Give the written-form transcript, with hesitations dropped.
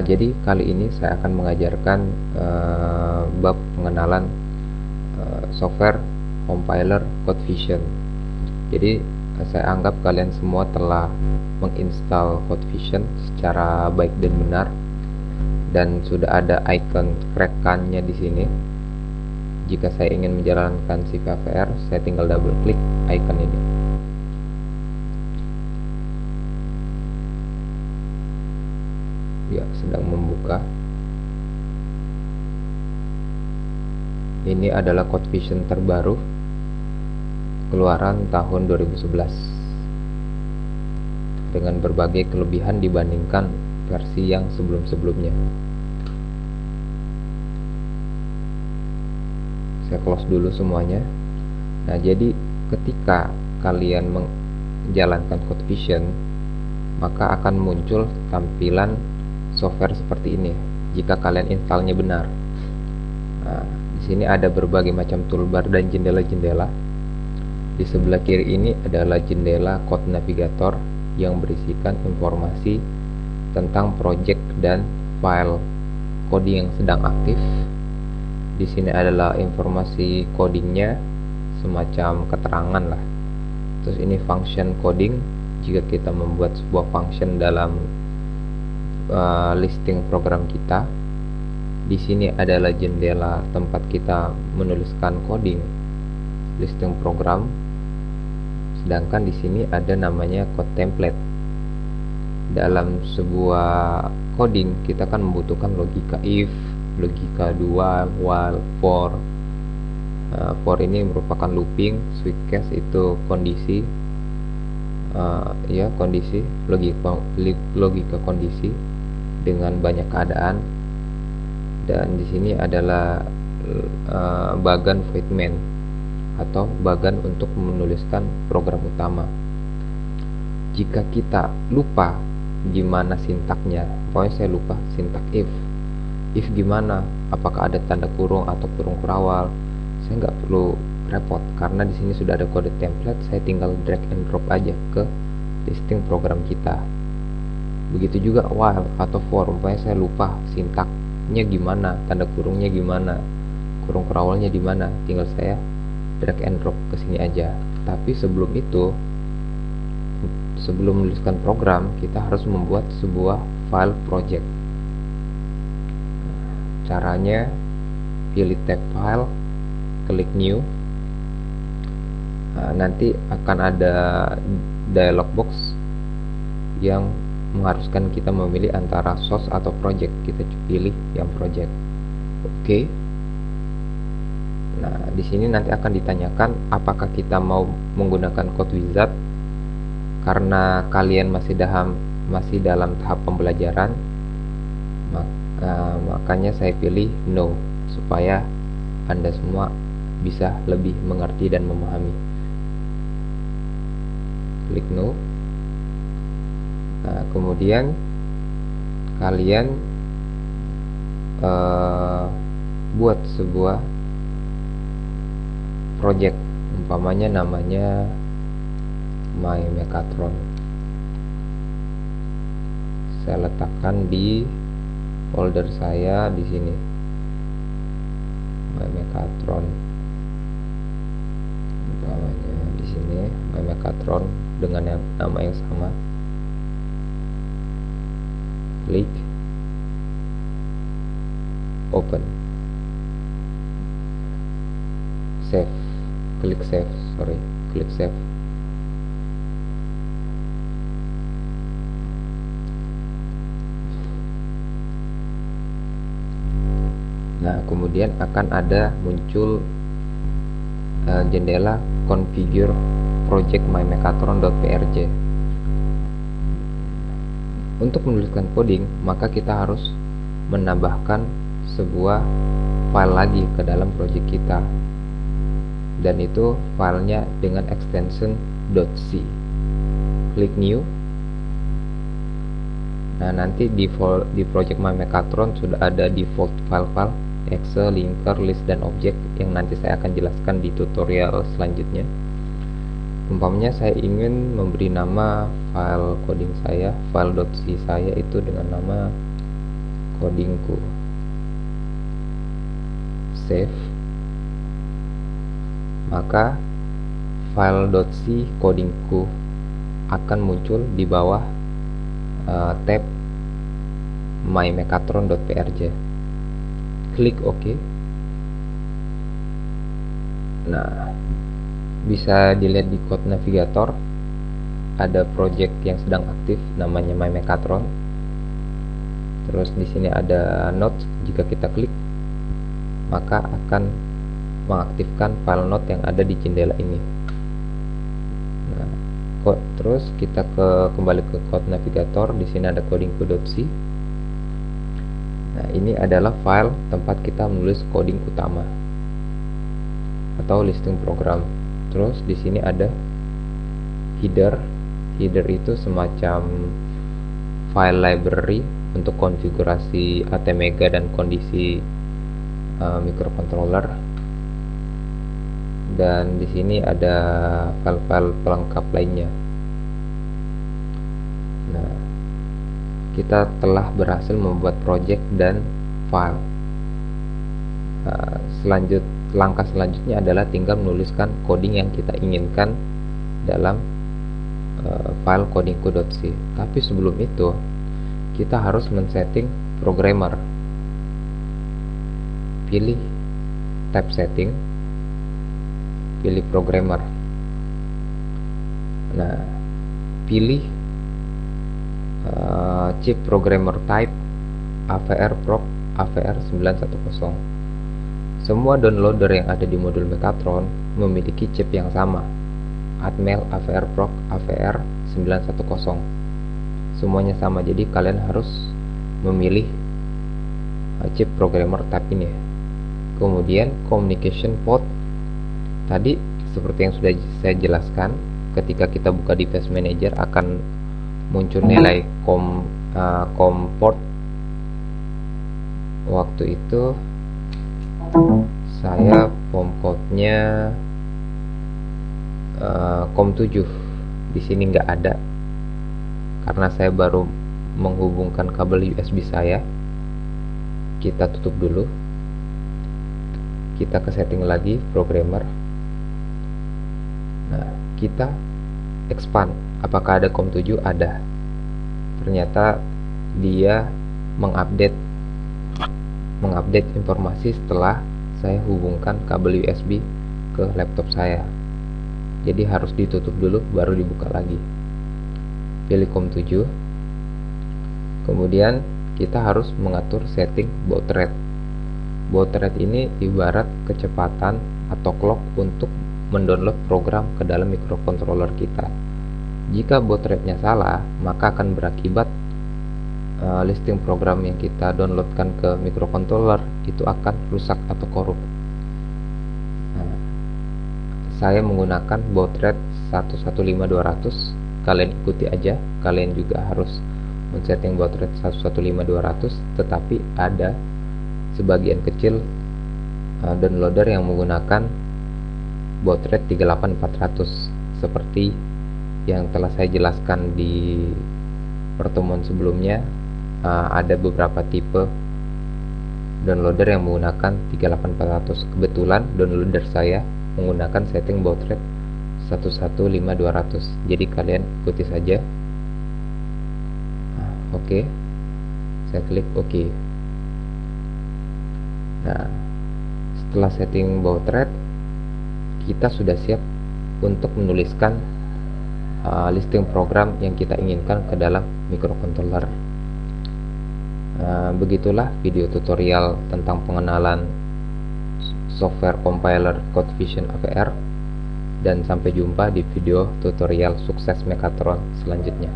Jadi kali ini saya akan mengajarkan bab pengenalan software compiler CodeVision. Jadi saya anggap kalian semua telah menginstal CodeVision secara baik dan benar, dan sudah ada icon crack-nya di sini. Jika saya ingin menjalankan si KVR, saya tinggal double klik icon ini. Ya, sedang membuka. Ini adalah CodeVision terbaru, keluaran tahun 2011, dengan berbagai kelebihan dibandingkan versi yang sebelum-sebelumnya. Saya close dulu semuanya. Nah, jadi ketika kalian menjalankan CodeVision, maka akan muncul tampilan software seperti ini jika kalian installnya benar. Nah, di sini ada berbagai macam toolbar dan jendela-jendela. Di sebelah kiri ini adalah jendela Code Navigator yang berisikan informasi tentang project dan file coding yang sedang aktif. Di sini adalah informasi codingnya, semacam keterangan lah. Terus ini function coding, jika kita membuat sebuah function dalam listing program kita. Di sini adalah jendela tempat kita menuliskan coding listing program. Sedangkan di sini ada namanya code template. Dalam sebuah coding kita kan membutuhkan logika if, logika do while, for. For ini merupakan looping, switch case itu kondisi, kondisi, logika kondisi dengan banyak keadaan. Dan di sini adalah bagan void main atau bagan untuk menuliskan program utama. Jika kita lupa gimana sintaknya, pokoknya saya lupa sintak if gimana, apakah ada tanda kurung atau kurung kurawal, saya nggak perlu repot karena di sini sudah ada kode template. Saya tinggal drag and drop aja ke listing program kita. Begitu juga while atau for, pokoknya saya lupa sintaknya gimana, tanda kurungnya gimana, kurung kurawalnya di mana, tinggal saya drag and drop ke sini aja. Tapi sebelum itu, sebelum menuliskan program, kita harus membuat sebuah file project. Caranya, pilih tab file, klik new. Nanti akan ada dialog box yang mengharuskan kita memilih antara source atau project. Kita pilih yang project. Oke. Nah, di sini nanti akan ditanyakan apakah kita mau menggunakan code wizard. Karena kalian masih dalam tahap pembelajaran, makanya saya pilih no, supaya Anda semua bisa lebih mengerti dan memahami. Klik no. Nah, kemudian kalian buat sebuah project, umpamanya namanya My Mechathron. Saya letakkan di folder saya di sini, My Mechathron. Umpamanya di sini My Mechathron dengan nama yang sama. Klik open, save, klik save. Nah, kemudian akan ada muncul jendela configure project mymechathron.prj. Untuk menuliskan coding, maka kita harus menambahkan sebuah file lagi ke dalam project kita, dan itu filenya dengan extension .c. Klik new. Nah, nanti di project mymechathron sudah ada default file-file exe, linker, list, dan object yang nanti saya akan jelaskan di tutorial selanjutnya. Umpamanya saya ingin memberi nama file coding saya, file.c saya itu dengan nama codingku, save, maka file.c codingku akan muncul di bawah tab mymechatron.prj. Klik OK. Nah, bisa dilihat di Code Navigator ada project yang sedang aktif namanya mymechatron. Terus di sini ada notes, jika kita klik maka akan mengaktifkan file note yang ada di jendela ini. Nah, terus kita kembali ke Code Navigator, di sini ada codingku.c. Nah, ini adalah file tempat kita menulis coding utama atau listing program. Terus di sini ada header. Header itu semacam file library untuk konfigurasi ATmega dan kondisi microcontroller. Dan di sini ada file-file pelengkap lainnya. Nah, kita telah berhasil membuat project dan file. Langkah selanjutnya adalah tinggal menuliskan coding yang kita inginkan dalam file codingku.c. Tapi sebelum itu kita harus men-setting programmer. Pilih tab setting, pilih programmer. Nah, pilih chip programmer type AVR Proc AVR 910. Semua downloader yang ada di modul Mechatron memiliki chip yang sama, Atmel AVR Proc AVR 910. Semuanya sama, jadi kalian harus memilih chip programmer type ini. Kemudian communication port, tadi seperti yang sudah saya jelaskan, ketika kita buka device manager akan muncul nilai com port. Waktu itu saya pom code-nya COM7. Di sini nggak ada karena saya baru menghubungkan kabel USB saya. Kita tutup dulu. Kita ke setting lagi programmer. Nah, kita expand. Apakah ada COM7? Ada. Ternyata dia mengupdate informasi setelah saya hubungkan kabel USB ke laptop saya. Jadi harus ditutup dulu baru dibuka lagi. Pilih COM7. Kemudian kita harus mengatur setting baud rate. Baud rate ini ibarat kecepatan atau clock untuk mendownload program ke dalam microcontroller kita. Jika baud rate-nya salah, maka akan berakibat listing program yang kita downloadkan ke microcontroller itu akan rusak atau korup. Nah, saya menggunakan baud rate 115200. Kalian ikuti aja. Kalian juga harus men-setting baud rate 115200, tetapi ada sebagian kecil downloader yang menggunakan baud rate 38400 seperti yang telah saya jelaskan di pertemuan sebelumnya. Ada beberapa tipe downloader yang menggunakan 38400. Kebetulan downloader saya menggunakan setting baud rate 115200. Jadi kalian ikuti saja. Oke. Saya klik OK. Nah, setelah setting baud rate, kita sudah siap untuk menuliskan listing program yang kita inginkan ke dalam microcontroller. Begitulah video tutorial tentang pengenalan software compiler CodeVision AVR, dan sampai jumpa di video tutorial sukses Mechatron selanjutnya.